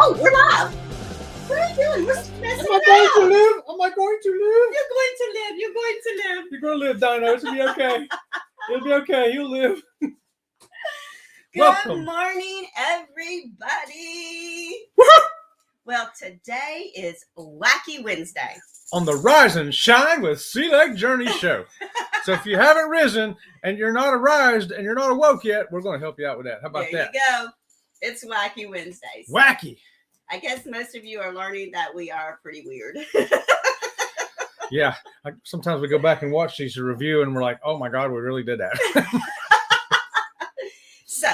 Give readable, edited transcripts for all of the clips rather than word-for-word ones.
Oh, we're live. What are you doing? We're messing Am I going to around. live? Am I going to live? You're going to live. You're going to live. You're going to live, Dino. It'll be okay. It'll be okay. You'll live. Good Welcome. morning, everybody. Well, today is Wacky Wednesday. On the Rise and Shine with Sea Lake Journey show. So if you haven't risen and you're not arised and you're not awoke yet, we're going to help you out with that. How about There that? you go. It's Wacky Wednesdays. Wacky. I guess most of you are learning that we are pretty weird. Yeah. Sometimes we go back and watch these review and we're like, oh my God, we really did that. So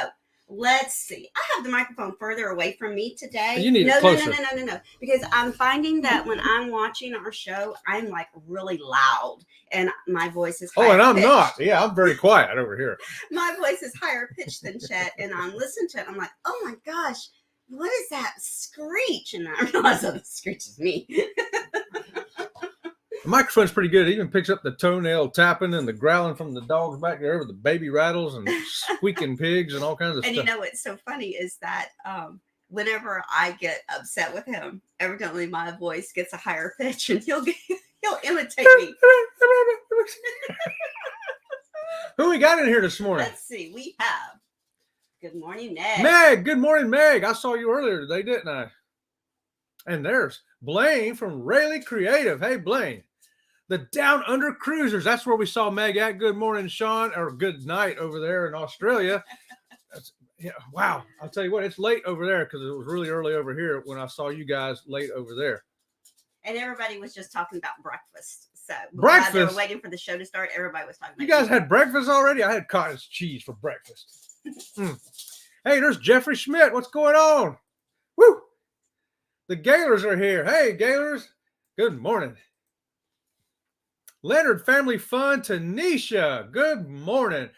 let's see. I have the microphone further away from me today. You need it closer. No. Because I'm finding that when I'm watching our show, I'm like really loud and my voice is higher Oh, and I'm pitched. not. Yeah, I'm very quiet over here. My voice is higher pitched than Chet, and I'm listening to it. I'm like, oh my gosh, what is that screech? And I realize that the screech is me. The microphone's pretty good. It even picks up the toenail tapping and the growling from the dogs back there with the baby rattles and squeaking pigs and all kinds of And stuff. you know what's so funny is that whenever I get upset with him, evidently my voice gets a higher pitch, and he'll imitate me. Who we got in here this morning? Let's see. We have. Good morning, Meg. Meg. Good morning, Meg. I saw you earlier today, didn't I? And there's Blaine from Rayleigh Creative. Hey, Blaine. The Down Under Cruisers. That's where we saw Meg at. Good morning, Sean, or good night over there in Australia. Yeah, wow. I'll tell you what, it's late over there because it was really early over here when I saw you guys late over there. And everybody was just talking about breakfast. So Breakfast? while they were waiting for the show to start, everybody was talking about You guys had breakfast already? I had cottage cheese for breakfast. Hey, there's Jeffrey Schmidt. What's going on? Woo! The Gaylors are here. Hey, Gaylors. Good morning. Leonard Family Fun, Tanisha. Good morning.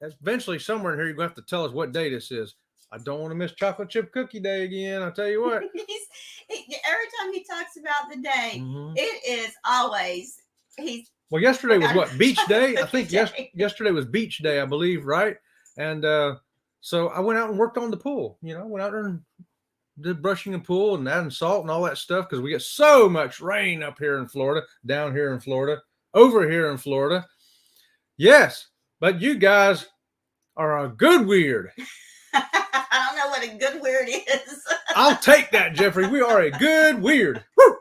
Eventually, somewhere in here, you're going to have to tell us what day this is. I don't want to miss Chocolate Chip Cookie Day again. I'll tell you what. Every time he talks about the day, it is always Well, yesterday was what? Beach Day? I think Day. yesterday was Beach Day, I believe, right? And so I went out and worked on the pool. You know, went out there and did brushing the pool and adding salt and all that stuff because we get so much rain up here in Florida, down here in Florida, over here in Florida. Yes, but you guys are a good weird. I don't know what a good weird is. I'll take that, Jeffrey. We are a good weird. Woo!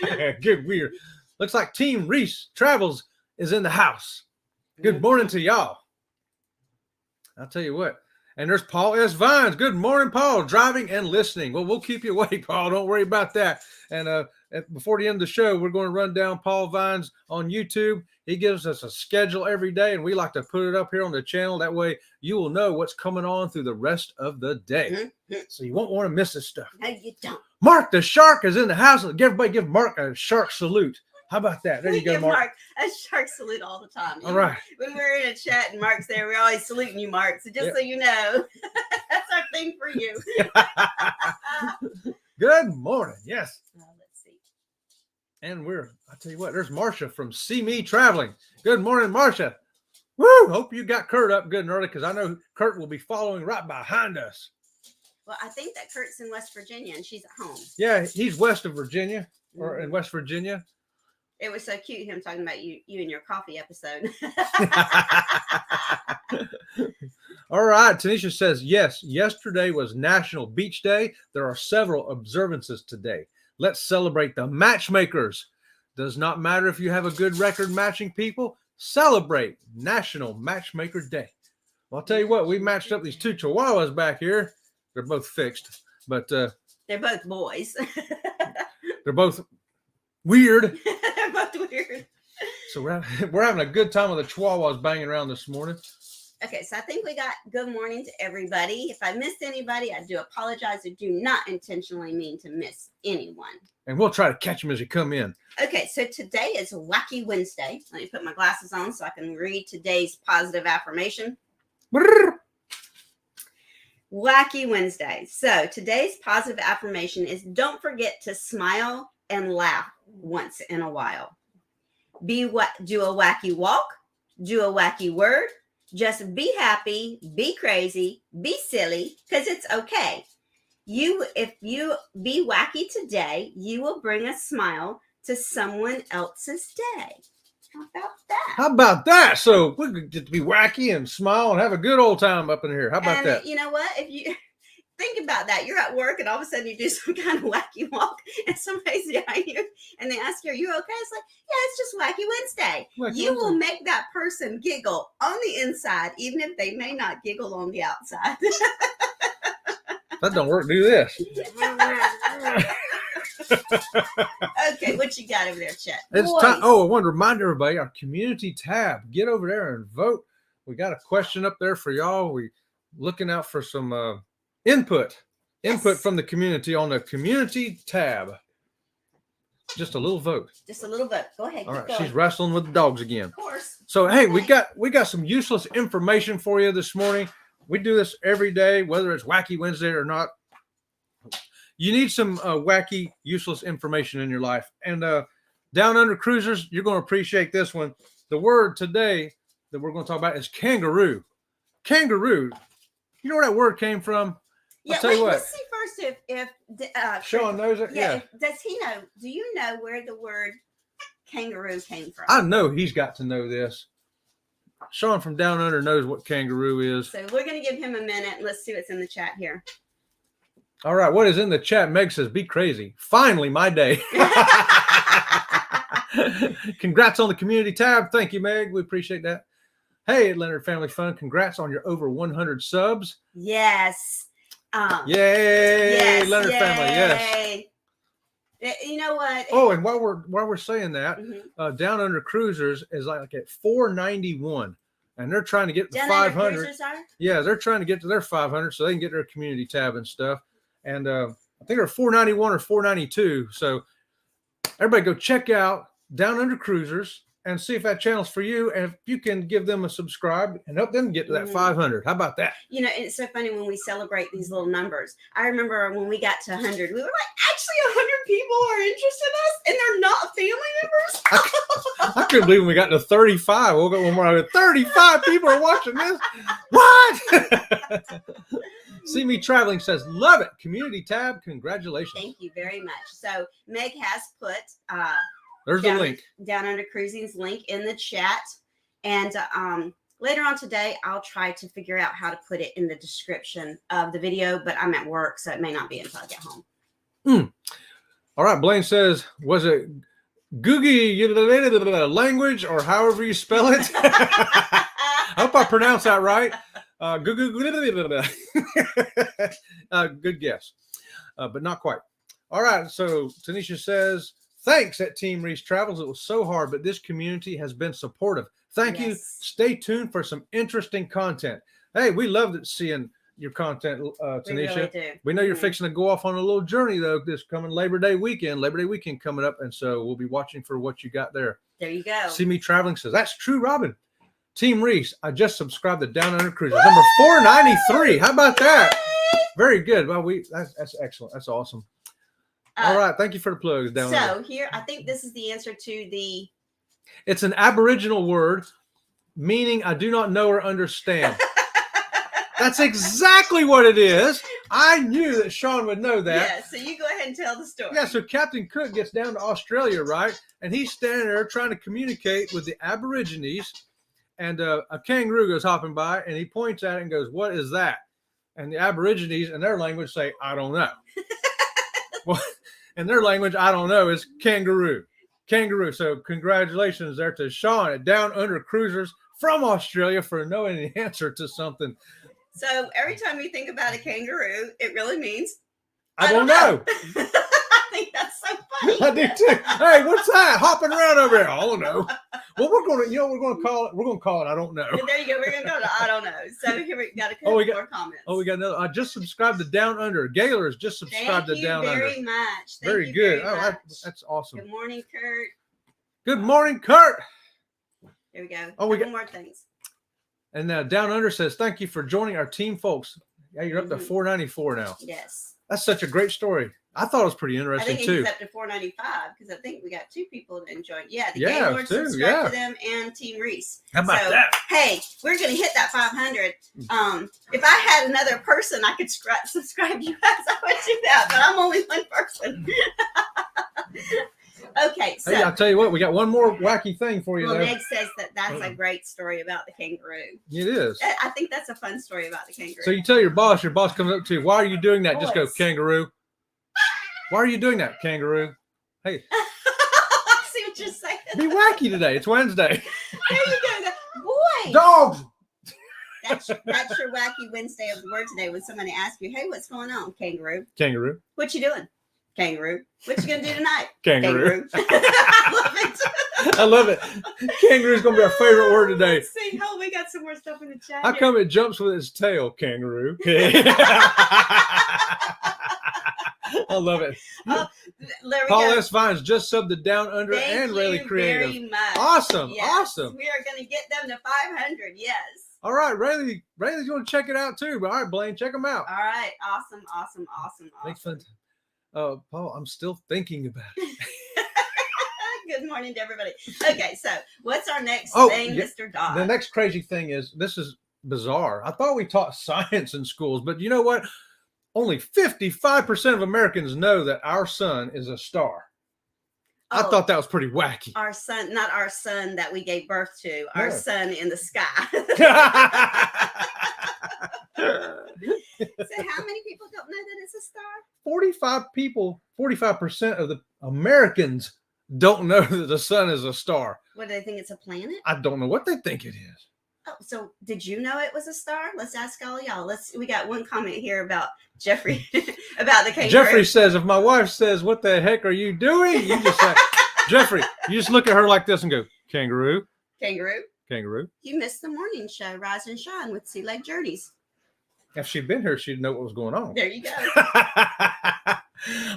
Yeah, good weird. Looks like Team Reese Travels is in the house. Good morning to y'all. I'll tell you what. And there's Paul S. Vines. Good morning, Paul. Driving and listening. Well, we'll keep you awake, Paul. Don't worry about that. And before the end of the show, we're going to run down Paul Vines on YouTube. He gives us a schedule every day, and we like to put it up here on the channel. That way you will know what's coming on through the rest of the day. So you won't want to miss this stuff. No, you don't. Mark the Shark is in the house. Everybody give Mark a shark salute. How about that? There you go, give Mark. a shark salute all the time. All right. When we're in a chat and Mark's there, we're always saluting you, Mark. So just so you know, that's our thing for you. Good morning. Yes. Let's see. And I'll tell you what, there's Marcia from See Me Traveling. Good morning, Marcia. Woo! Hope you got Kurt up good and early because I know Kurt will be following right behind us. Well, I think that Kurt's in West Virginia and she's at home. Yeah, he's west of Virginia or in West Virginia. It was so cute him talking about you and your coffee episode. All right. Tanisha says, yes, yesterday was National Beach Day. There are several observances today. Let's celebrate the matchmakers. Does not matter if you have a good record matching people. Celebrate National Matchmaker Day. Well, I'll tell you what, we matched up these two chihuahuas back here. They're both fixed, but they're both boys. They're both weird. They're both weird. So we're having a good time with the chihuahuas banging around this morning. Okay, so I think we got good morning to everybody. If I missed anybody, I do apologize. I do not intentionally mean to miss anyone. And we'll try to catch them as you come in. Okay, so today is Wacky Wednesday. Let me put my glasses on so I can read today's positive affirmation. Brrr. Wacky Wednesday. So today's positive affirmation is don't forget to smile and laugh once in a while. Do a wacky walk, do a wacky word, just be happy, be crazy, be silly, because it's okay. If you be wacky today, you will bring a smile to someone else's day. How about that? How about that? So we could get to be wacky and smile and have a good old time up in here. How about And that? you know what? If you think about that, you're at work and all of a sudden you do some kind of wacky walk and somebody's behind you and they ask you, are you okay? It's like, yeah, it's just Wacky Wednesday. You will make that person giggle on the inside, even if they may not giggle on the outside. That don't work. Do this. Okay, what you got over there, Chet? It's time. Oh, I want to remind everybody, our community tab. Get over there and vote. We got a question up there for y'all. We looking out for some input from the community on the community tab. Just a little vote. Just a little vote. Go ahead. All right, going. she's wrestling with the dogs again. Of course. So hey, we got some useless information for you this morning. We do this every day, whether it's Wacky Wednesday or not. You need some wacky, useless information in your life. And Down Under Cruisers, you're going to appreciate this one. The word today that we're going to talk about is kangaroo. Kangaroo. You know where that word came from? Yeah, I'll tell you what. Let's see first if Sean knows it. Yeah. Does he know? Do you know where the word kangaroo came from? I know he's got to know this. Sean from Down Under knows what kangaroo is. So we're going to give him a minute. Let's see what's in the chat here. All right. What is in the chat? Meg says, be crazy. Finally, my day. Congrats on the community tab. Thank you, Meg. We appreciate that. Hey, Leonard Family Fun. Congrats on your over 100 subs. Yes. Yay. Yes, Leonard yay. Family. Yes. You know what? Oh, and while we're saying that, Mhm. Down Under Cruisers is like at 491, and they're trying to get to Down Under 500. Cruisers are? Yeah, they're trying to get to their 500 so they can get their community tab and stuff. And I think they're 491 or 492. So everybody go check out Down Under Cruisers and see if that channel's for you. And if you can give them a subscribe and help them get to that 500. How about that? You know, it's so funny when we celebrate these little numbers. I remember when we got to 100, we were like, actually 100 people are interested in us and they're not family members. I couldn't believe when we got to 35. We'll go one more. 35 people are watching this. What? See Me Traveling says, love it. Community tab. Congratulations. Thank you very much. So Meg has put There's the link. Down Under Cruising's link in the chat. And later on today, I'll try to figure out how to put it in the description of the video, but I'm at work, so it may not be until I get home. All right. Blaine says, was it Googie language or however you spell it? I hope I pronounced that right. Good guess, but not quite. All right. So Tanisha says, thanks at Team Reese Travels. It was so hard, but this community has been supportive. Thank you. Stay tuned for some interesting content. Hey, we loved seeing your content, Tanisha. We really do. We know you're fixing to go off on a little journey, though, this coming Labor Day weekend coming up. And so we'll be watching for what you got there. There you go. See Me Traveling says, that's true, Robin. Team Reese, I just subscribed to Down Under Cruisers. Number 493. How about that? Very good. Well, that's excellent. That's awesome. All right. Thank you for the plugs, Down Under. So here, I think this is the answer to the... It's an Aboriginal word meaning I do not know or understand. That's exactly what it is. I knew that Sean would know that. Yeah, so you go ahead and tell the story. Yeah, so Captain Cook gets down to Australia, right? And he's standing there trying to communicate with the Aborigines. And a kangaroo goes hopping by, and he points at it and goes, what is that? And the Aborigines, in their language, say, I don't know. Well, in their language, I don't know, is kangaroo. Kangaroo. So congratulations there to Sean at Down Under Cruisers from Australia for knowing the answer to something. So every time you think about a kangaroo, it really means I don't know. I think that's so funny. I do too. Hey, what's that hopping around over here? I don't know. Well, we're going to call it. I don't know. There you go. We're going to go to I don't know. So here we got a couple more comments. Oh, we got another. I just subscribed to Down Under. Gaylor has just subscribed to Down Under. Thank you very much. Very good. That's awesome. Good morning, Kurt. Good morning, Kurt. Here we go. Oh, we got more things. And Down Under says, thank you for joining our team, folks. Yeah, you're up to 494 now. Yes. That's such a great story. I thought it was pretty I interesting think too. it's up to $4.95 because I think we got 2 people that enjoyed. Yeah, the Yeah, Gaylord too, subscribed yeah. to them and Team Reese. How about So, that? hey, we're gonna hit that 500. If I had another person I could subscribe you guys, I would do that. But I'm only one person. Okay, so Hey, I'll tell you what, we got one more wacky thing for you. well, There. Meg says that's a great story about the kangaroo. It is. I think that's a fun story about the kangaroo. So you tell your boss comes up to you, why are you doing that? Just go, Boys. kangaroo. Why are you doing that, kangaroo? Hey, I see what you're saying. be wacky today. It's Wednesday. There you go. Boy. Dogs. That's your wacky Wednesday of the word today when somebody asks you, hey, what's going on, kangaroo? Kangaroo. What you doing? Kangaroo. What you gonna do tonight? Kangaroo. I love it. I love it. Kangaroo's going to be our favorite word today. Let's see. Oh, we got some more stuff in the chat. How here. come it jumps with its tail, kangaroo? I love it. There we Paul go. S. Vines just subbed the Down Under Thank and really you creative. very much. Awesome. Yes, Awesome. We are going to get them to 500. Yes. All right, Rayleigh's going to check it out too. But all right, Blaine, check them out. All right. Awesome. Makes fun. Paul, I'm still thinking about it. Good morning to everybody. Okay, so what's our next thing, yeah, Mr. Dodd? The next crazy thing is, this is bizarre. I thought we taught science in schools, but you know what? Only 55% of Americans know that our sun is a star. I thought that was pretty wacky. Our son, not our son that we gave birth to, our No. son in the sky. So how many people don't know that it's a star? 45% of the Americans don't know that the sun is a star. What, do they think it's a planet? I don't know what they think it is. Oh, so did you know it was a star? Let's ask all y'all. We got one comment here about Jeffrey, about the kangaroo. Jeffrey says, if my wife says, what the heck are you doing? You just say, Jeffrey, you just look at her like this and go, kangaroo, Kangaroo. kangaroo. You missed the morning show, Rise and Shine with Sea Lake Journeys. If she'd been here, she'd know what was going on. There you go.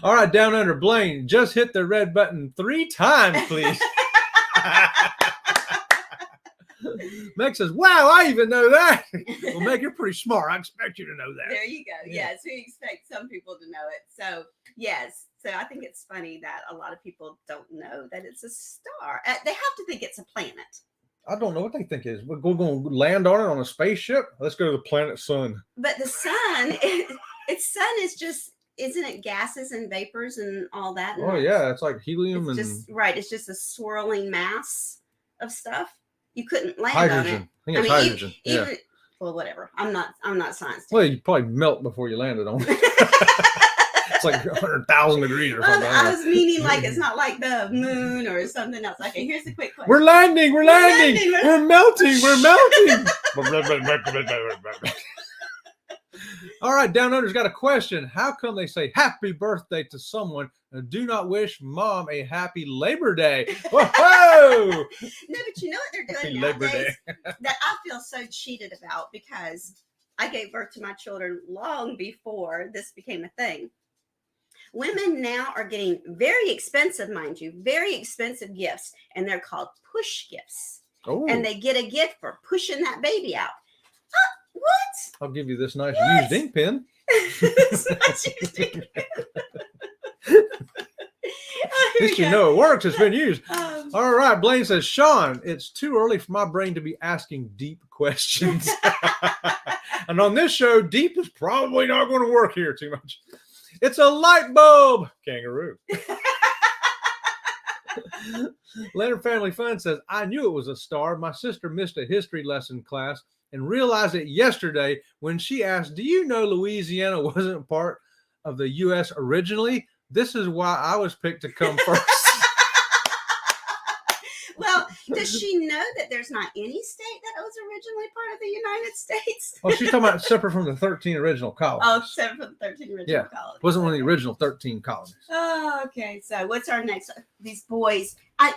All right, Down Under, Blaine, just hit the red button 3 times, please. Meg says, wow, I even know that. Well, Meg, you're pretty smart. I expect you to know that. There you go. Yeah. Yes, we expect some people to know it. So, yes. So I think it's funny that a lot of people don't know that it's a star. They have to think it's a planet. I don't know what they think it is. We're going to land on it on a spaceship? Let's go to the planet Sun. But the sun, its sun is just, isn't it gases and vapors and all that? Oh, yeah. It's like helium It's and just, right. It's just a swirling mass of stuff. You couldn't land hydrogen. on it. I think it's hydrogen. Yeah. Well, whatever. I'm not science. Well, you probably melt before you landed on it. It's like 100,000 degrees or something. I was meaning like it's not like the moon or something else. Okay, here's the quick question. We're landing. We're melting. We're melting. All right, Down Under's got a question. How come they say happy birthday to someone and do not wish mom a happy Labor Day? Whoa! No, but you know what they're doing Labor nowadays Day. that I feel so cheated about because I gave birth to my children long before this became a thing. Women now are getting very expensive, mind you, very expensive gifts, and they're called push gifts. Oh, And they get a gift for pushing that baby out. What? I'll give you this nice What? used ink pen. It's not used ink pen. At least you know it works. It's been used. Um, All right, Blaine says, Sean, it's too early for my brain to be asking deep questions. And on this show, deep is probably not going to work here too much. It's a light bulb, kangaroo. Leonard Family Fun says, I knew it was a star. My sister missed a history lesson class and realized it yesterday when she asked, do you know Louisiana wasn't part of the U.S. originally? This is why I was picked to come first. Well, does she know that there's not any state that was originally part of the United States? Oh, she's talking about separate from the 13 original colonies. Oh, except for the 13 original colonies. Wasn't one of the original 13 colonies. Oh, okay. So what's our next? These boys.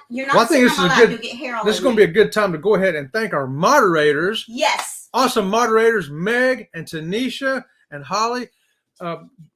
You're not Well, I think saying this I'm is a allowed good- to get hair all This is over going to me. be a good time to go ahead and thank our moderators. Yes. Awesome moderators, Meg and Tanisha and Holly.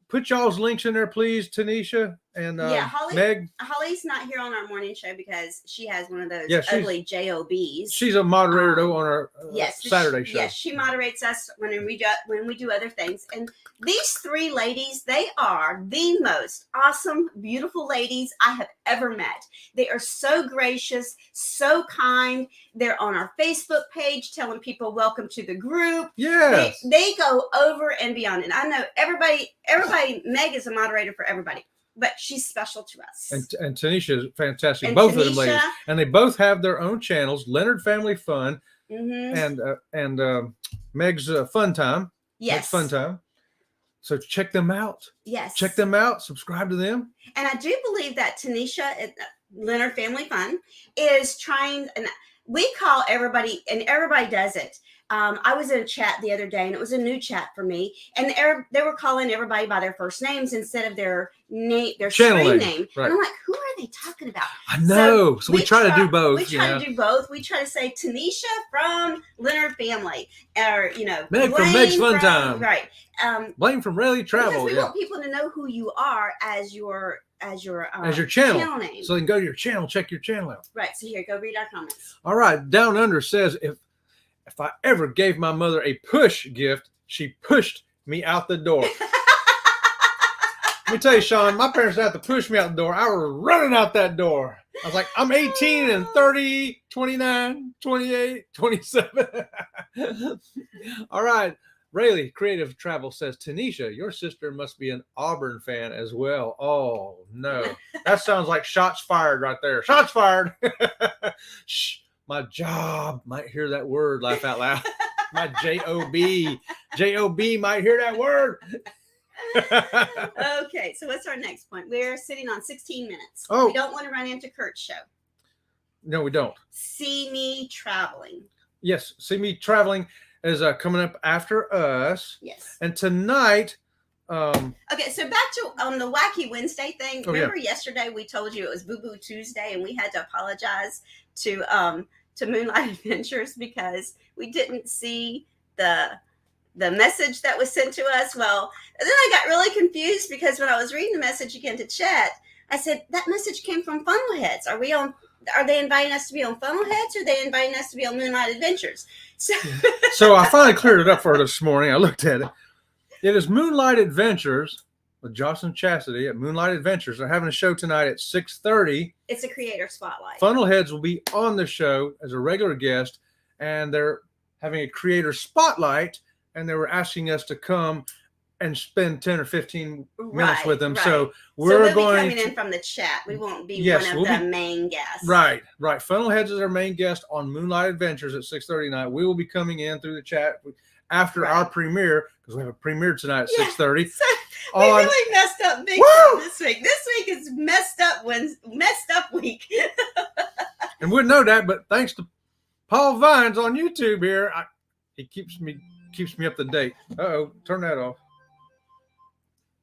Put y'all's links in there, please, Tanisha. and Yeah, Meg. Holly's not here on our morning show because she has one of those Yeah, ugly JOBs. She's a moderator though on our Saturday show. Yes, she moderates us when we do other things. And these three ladies, they are the most awesome, beautiful ladies I have ever met. They are so gracious, so kind. They're on our Facebook page telling people welcome to the group. Yes. They go over and beyond. And I know everybody, Meg is a moderator for everybody. But she's special to us. And Tanisha is fantastic. And both of them ladies. And they both have their own channels, Leonard Family Fun and Meg's Fun Time. Yes. Meg's Fun Time. So check them out. Yes. Check them out. Subscribe to them. And I do believe that Tanisha at Leonard Family Fun is trying, and we call everybody, and everybody does it. I was in a chat the other day, and it was a new chat for me, and they were calling everybody by their first names instead of their name, their screen name. Right. And I'm like, who are they talking about? I know. So we try to do both. We try to do both. We try to say Tanisha from Leonard Family, or Meg from Meg's Fun Time. Right. Blaine from Rally Travel. We want people to know who you are as your channel name. So they can go to your channel, check your channel out. Right. So here, go read our comments. All right. Down Under says, if I ever gave my mother a push gift, she pushed me out the door. Let me tell you, Sean, my parents had to push me out the door. I was running out that door. I was like, I'm 18 and 30, 29, 28, 27. All right. Rayleigh Creative Travel says, Tanisha, your sister must be an Auburn fan as well. Oh, no. That sounds like shots fired right there. Shots fired. Shh. My job might hear that word. Laugh out loud. My J-O-B. J-O-B might hear that word. Okay, so what's our next point? We're sitting on 16 minutes. Oh. We don't want to run into Kurt's show. No, we don't. See Me Traveling. Yes, See Me Traveling is coming up after us. Yes. And tonight... okay, so back to on the Wacky Wednesday thing. Remember yesterday we told you it was Boo Boo Tuesday, and we had to apologize to Moonlight Adventures because we didn't see the message that was sent to us. Well, then I got really confused because when I was reading the message again to chat, I said that message came from Funnelheads. Are they inviting us to be on Funnelheads, or are they inviting us to be on Moonlight Adventures? So I finally cleared it up for her this morning. I looked at it. It is Moonlight Adventures with Jocelyn Chastity at Moonlight Adventures. They're having a show tonight at 6:30. It's a creator spotlight. Funnelheads will be on the show as a regular guest, and they're having a creator spotlight, and they were asking us to come and spend 10 or 15 minutes with them. Right. So we'll going be coming in from the chat. We won't be one of the main guests. Right. Funnelheads is our main guest on Moonlight Adventures at 6:30 tonight. We will be coming in through the chat after our premiere, because we have a premiere tonight at 6:30. So we really messed up big this week. This week is messed up week. And we wouldn't know that, but thanks to Paul Vines on YouTube here, he keeps me up to date. Turn that off.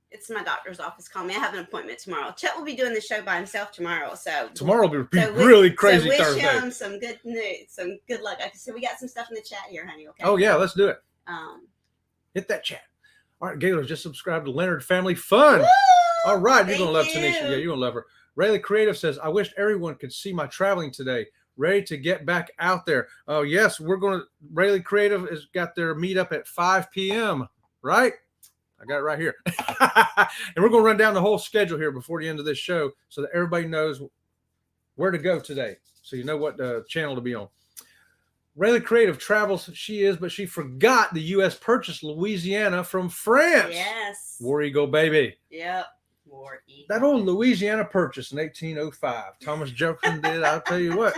It's my doctor's office calling me. I have an appointment tomorrow. Chet will be doing the show by himself tomorrow. So tomorrow will be really crazy Thursday. Thursday. Wish him some good news, some good luck. Like I said, we got some stuff in the chat here, honey. Okay. Oh yeah, let's do it. Hit that chat. All right, Gaylor, just subscribe to Leonard Family Fun. Woo! All right, you're gonna love Tanisha. Yeah, you're gonna love her. Rayleigh Creative says, I wish everyone could see my traveling today. Ready to get back out there. Oh yes, Rayleigh Creative has got their meetup at 5 p.m. Right? I got it right here. And we're going to run down the whole schedule here before the end of this show so that everybody knows where to go today. So you know what channel to be on. Rayleigh Creative travels, but she forgot the U.S. purchased Louisiana from France. Yes. War Eagle, baby. Yep. War Eagle. That old Louisiana purchase in 1805. Thomas Jefferson did, I'll tell you what.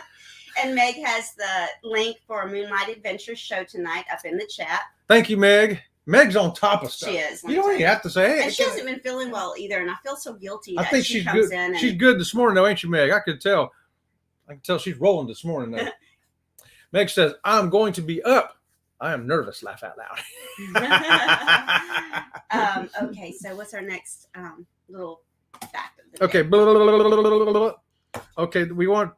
And Meg has the link for Moonlight Adventures show tonight up in the chat. Thank you, Meg. Meg's on top of stuff. She is. You don't even have to say, hey. And she hasn't been feeling well either, and I feel so guilty that think she she's comes good. in. She's good this morning, though, ain't she, Meg? I can tell she's rolling this morning, though. Meg says, I'm going to be up. I am nervous. Laugh out loud. Okay, so what's our next little fact of the day? Okay. Blah, blah, blah, blah, blah, blah. Okay, we want...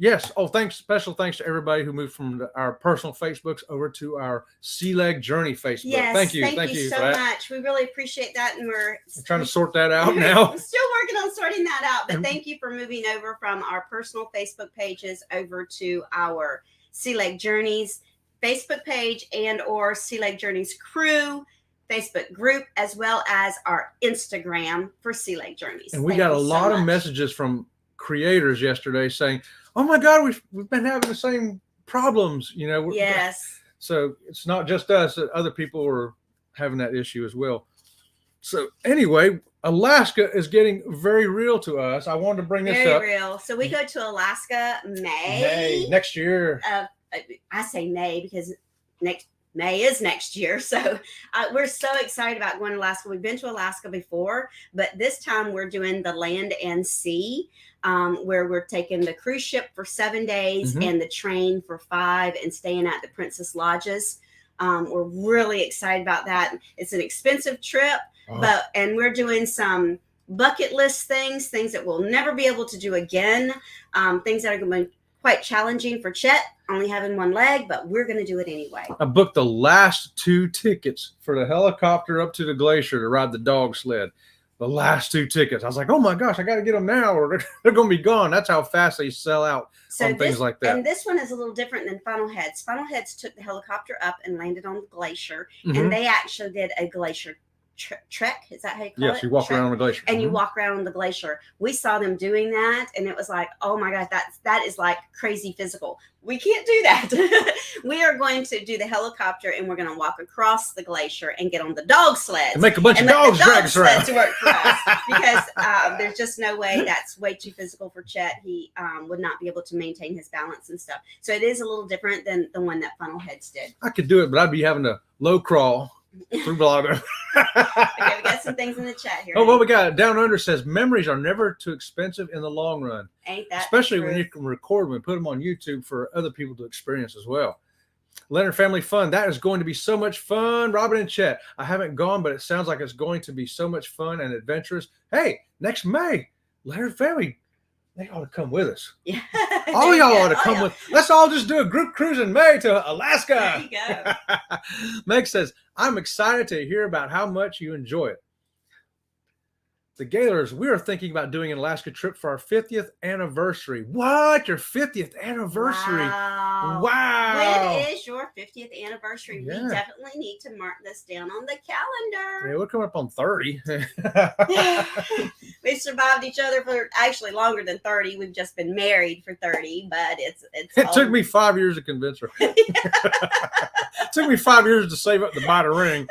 Yes. Oh, thanks. Special thanks to everybody who moved from our personal Facebooks over to our Sea Leg Journey Facebook. Yes, Thank you so for that. much. We really appreciate that, and we're trying to sort that out now. I'm still working on sorting that out, but thank you for moving over from our personal Facebook pages over to our Sea Leg Journeys Facebook page and or Sea Leg Journeys crew Facebook group, as well as our Instagram for Sea Leg Journeys. And we got a lot of messages from creators yesterday saying, "Oh my God, we've been having the same problems." Yes. So it's not just us; other people are having that issue as well. So anyway, Alaska is getting very real to us. I wanted to bring this up. Very real. So we go to Alaska May next year. I say May because May is next year. So we're so excited about going to Alaska. We've been to Alaska before, but this time we're doing the land and sea, where we're taking the cruise ship for 7 days and the train for 5 and staying at the Princess Lodges. We're really excited about that. It's an expensive trip, and we're doing some bucket list things that we'll never be able to do again, things that are going to be quite challenging for Chet, only having one leg, but we're going to do it anyway. I booked the last 2 tickets for the helicopter up to the glacier to ride the dog sled. The last 2 tickets. I was like, oh my gosh, I got to get them now or they're going to be gone. That's how fast they sell out on things like that. And this one is a little different than Funnel Heads. Funnel Heads took the helicopter up and landed on the glacier, and they actually did a glacier trek. Is that how you call it? Yes, you walk around the glacier. And you walk around the glacier. We saw them doing that, and it was like, oh my God, that is like crazy physical. We can't do that. We are going to do the helicopter, and we're going to walk across the glacier and get on the dog sleds. And make a bunch of dogs drag us around. To work for us, because there's just no way. That's way too physical for Chet. He would not be able to maintain his balance and stuff. So it is a little different than the one that Funnel Heads did. I could do it, but I'd be having to low crawl through blogger. Okay, we got some things in the chat here. Oh, well, we got Down Under says memories are never too expensive in the long run. Ain't that especially true? When you can record them and put them on YouTube for other people to experience as well. Leonard Family Fun, that is going to be so much fun. Robin and Chet, I haven't gone, but it sounds like it's going to be so much fun and adventurous. Hey, next May, Leonard Family, they ought to come with us. Yeah. All y'all ought to come with. Let's all just do a group cruise in May to Alaska. There you go. Meg says, I'm excited to hear about how much you enjoy it. The Gaylors, we are thinking about doing an Alaska trip for our 50th anniversary. What? Your 50th anniversary? Wow. When is your 50th anniversary? Yeah. We definitely need to mark this down on the calendar. Yeah, we're coming up on 30. We've survived each other for actually longer than 30. We've just been married for 30, but it took me 5 years to convince her. It took me 5 years to save up to buy the ring.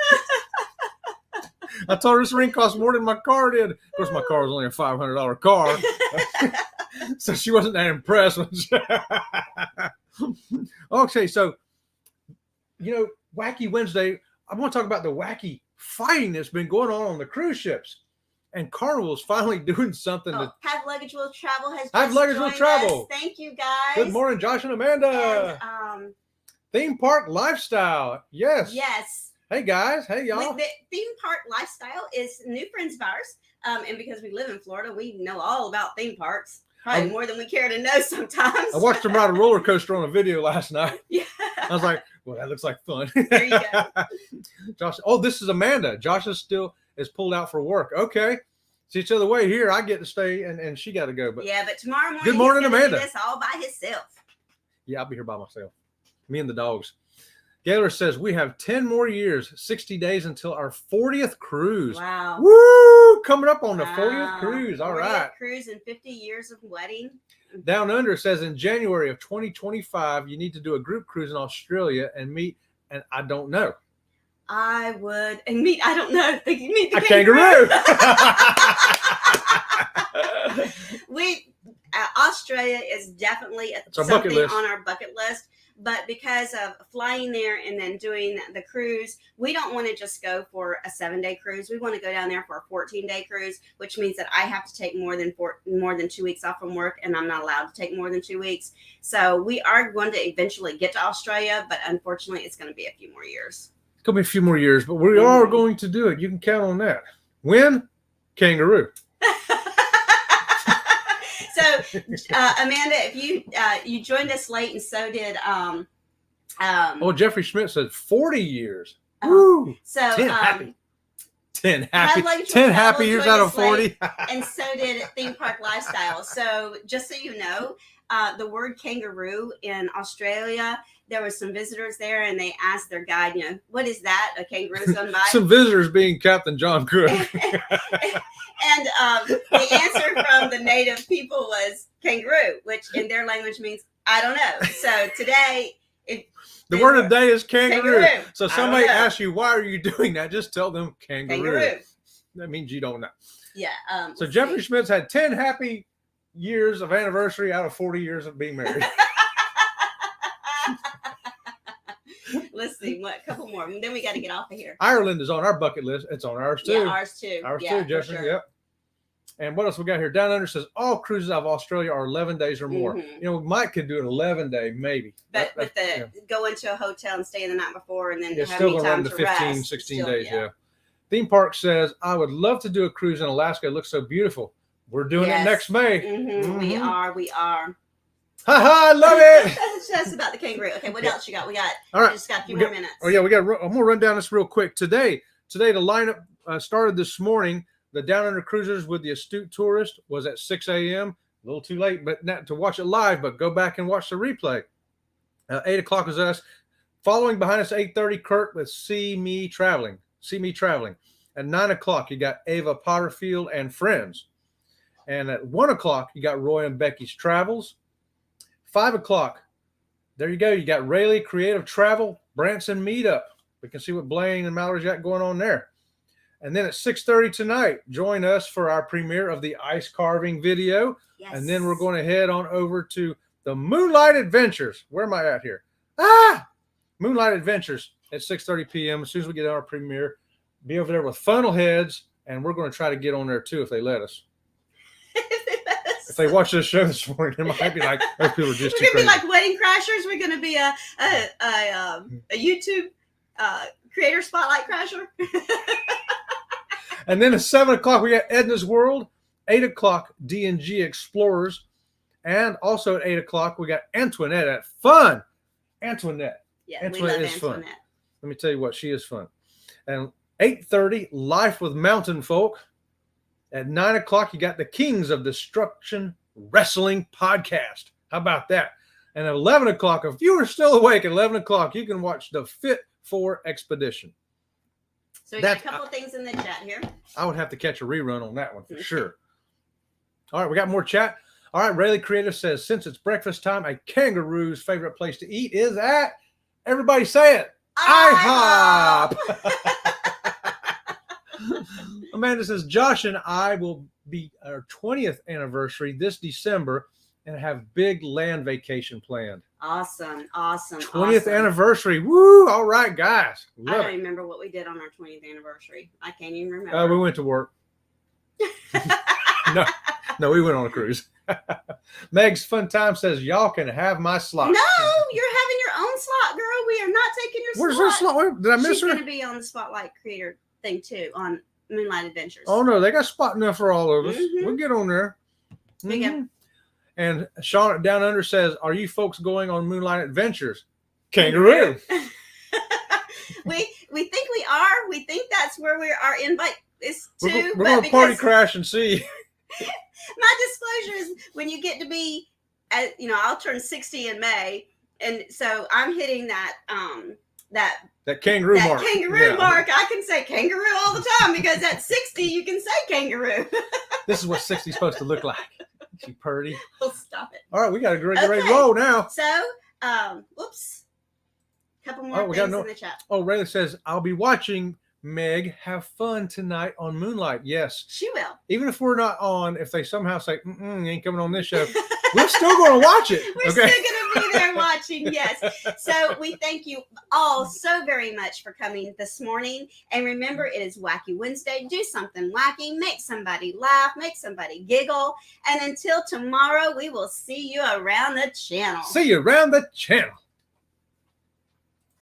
I told her this ring cost more than my car did. Of course, my car was only a $500 car. So she wasn't that impressed. Okay, so, Wacky Wednesday, I want to talk about the wacky fighting that's been going on the cruise ships. And Carnival's finally doing something. Have Luggage Will Travel has Have Luggage Will Travel. Us. Thank you, guys. Good morning, Josh and Amanda. And, Theme Park Lifestyle. Yes. Yes. Hey, guys. Hey, y'all. The Theme Park Lifestyle is new friends of ours. And because we live in Florida, we know all about theme parks. Probably more than we care to know sometimes. I watched them ride a roller coaster on a video last night. Yeah. I was like, well, that looks like fun. There you go. Josh. Oh, this is Amanda. Josh is pulled out for work. Okay. See each other way here. I get to stay and she got to go. But tomorrow morning, good morning, Amanda. Do this all by himself. Yeah, I'll be here by myself. Me and the dogs. Gaylor says we have 10 more years, 60 days until our 40th cruise. Wow. Woo! Coming up on the 40th cruise. All 40th right. Cruise and 50 years of wedding. Down Under says in January of 2025, you need to do a group cruise in Australia and meet, and I don't know. I would, and meet, I don't know. Meet the kangaroo. Australia is definitely something on our bucket list. But because of flying there and then doing the cruise, we don't want to just go for a 7-day cruise. We want to go down there for a 14-day cruise, which means that I have to take more than 2 weeks off from work, and I'm not allowed to take more than 2 weeks. So we are going to eventually get to Australia, but unfortunately, it's going to be a few more years. It's going to be a few more years, but we are going to do it. You can count on that. When? Kangaroo. So Amanda, if you joined us late, and so did Oh, Jeffrey Schmidt said 40 years. Woo! So 10 happy. 10 Travel happy years joined out of us 40. late, and so did Theme Park Lifestyle. So just so you know, the word kangaroo in Australia, there were some visitors there, and they asked their guide, what is that? A kangaroo's gone by? Some visitors being Captain John Cook. And the answer from the native people was kangaroo, which in their language means I don't know. So today, the word of the day is kangaroo. So somebody asks you, why are you doing that? Just tell them kangaroo. That means you don't know. Yeah. So Jeffrey Schmitz had 10 happy years of anniversary out of 40 years of being married. Let's see, a couple more. And then we got to get off of here. Ireland is on our bucket list. It's on ours too. Yeah, ours too. Ours too, Jeffrey. Sure. Yep. And what else we got here? Down Under says all cruises out of Australia are 11 days or more. Mike could do an 11-day maybe. But with go into a hotel and stay the night before, and then have still going to run to 15, 16 days. Yeah. Theme Park says, I would love to do a cruise in Alaska. It looks so beautiful. We're doing it next May. We are. Ha I love it. That's about the kangaroo. Okay, what else you got? All right. Just got a few more minutes. Oh yeah, I'm gonna run down this real quick. Today the lineup started this morning. The Down Under Cruisers with the Astute Tourist was at 6 a.m. A little too late, but not to watch it live. But go back and watch the replay. 8 o'clock was us. Following behind us, 8:30, Kurt with See Me Traveling. At 9 o'clock, you got Ava Potterfield and Friends. And at 1 o'clock, you got Roy and Becky's Travels. 5 o'clock, there you go. You got Rayleigh Creative Travel, Branson Meetup. We can see what Blaine and Mallory's got going on there. And then at 6:30 tonight, join us for our premiere of the ice carving video. Yes. And then we're going to head on over to the Moonlight Adventures. Where am I at here? Moonlight Adventures at 6:30 p.m. As soon as we get on our premiere, be over there with funnel heads, and we're going to try to get on there too if they let us. If they watch this show this morning, it might be like those people are just too crazy. We're going to be like Wedding Crashers. We're going to be a YouTube creator spotlight crasher. And then at 7 o'clock, we got Edna's World. 8 o'clock, D&G Explorers. And also at 8 o'clock, we got Antoinette at Fun. Antoinette. Yeah, Antoinette is fun. Let me tell you what, she is fun. And 8:30, Life with Mountain Folk. At 9 o'clock, you got the Kings of Destruction Wrestling Podcast. How about that? And at 11 o'clock, if you are still awake at 11 o'clock, you can watch the Fit 4 Expedition. So we got a couple of things in the chat here. I would have to catch a rerun on that one for sure. All right, we got more chat. All right, Rayleigh Creative says, since it's breakfast time, a kangaroo's favorite place to eat is at, everybody say it, IHOP. Amanda says, Josh and I will be our 20th anniversary this December and have big land vacation planned. Awesome. 20th anniversary. Woo! All right, guys. I don't remember what we did on our 20th anniversary. I can't even remember. We went to work. No, we went on a cruise. Meg's Fun Time says, y'all can have my slot. No, you're having your own slot, girl. We are not taking your slot. Where's her slot? Did I miss her? She's going to be on the Spotlight Creator thing, too, on Moonlight Adventures. Oh, no, they got spot enough for all of us. We'll get on there. And Sean at Down Under says, are you folks going on Moonlight Adventures? Kangaroo. we think we are. We think that's where our invite is to. We're going to party crash and see. My disclosure is when you get to be, I'll turn 60 in May. And so I'm hitting that kangaroo mark. Kangaroo mark. I can say kangaroo all the time because at 60 you can say kangaroo. This is what 60 is supposed to look like. She purdy. Oh, stop it. All right, we got to get ready to roll now. So, whoops. Couple more things in the chat. Oh, Rayleigh says, I'll be watching Meg have fun tonight on Moonlight. Yes. She will. Even if we're not on, if they somehow say, you ain't coming on this show, we're still going to watch it. We're still going to be there watching, yes. So we thank you all so very much for coming this morning. And remember, it is Wacky Wednesday. Do something wacky. Make somebody laugh. Make somebody giggle. And until tomorrow, we will see you around the channel. See you around the channel.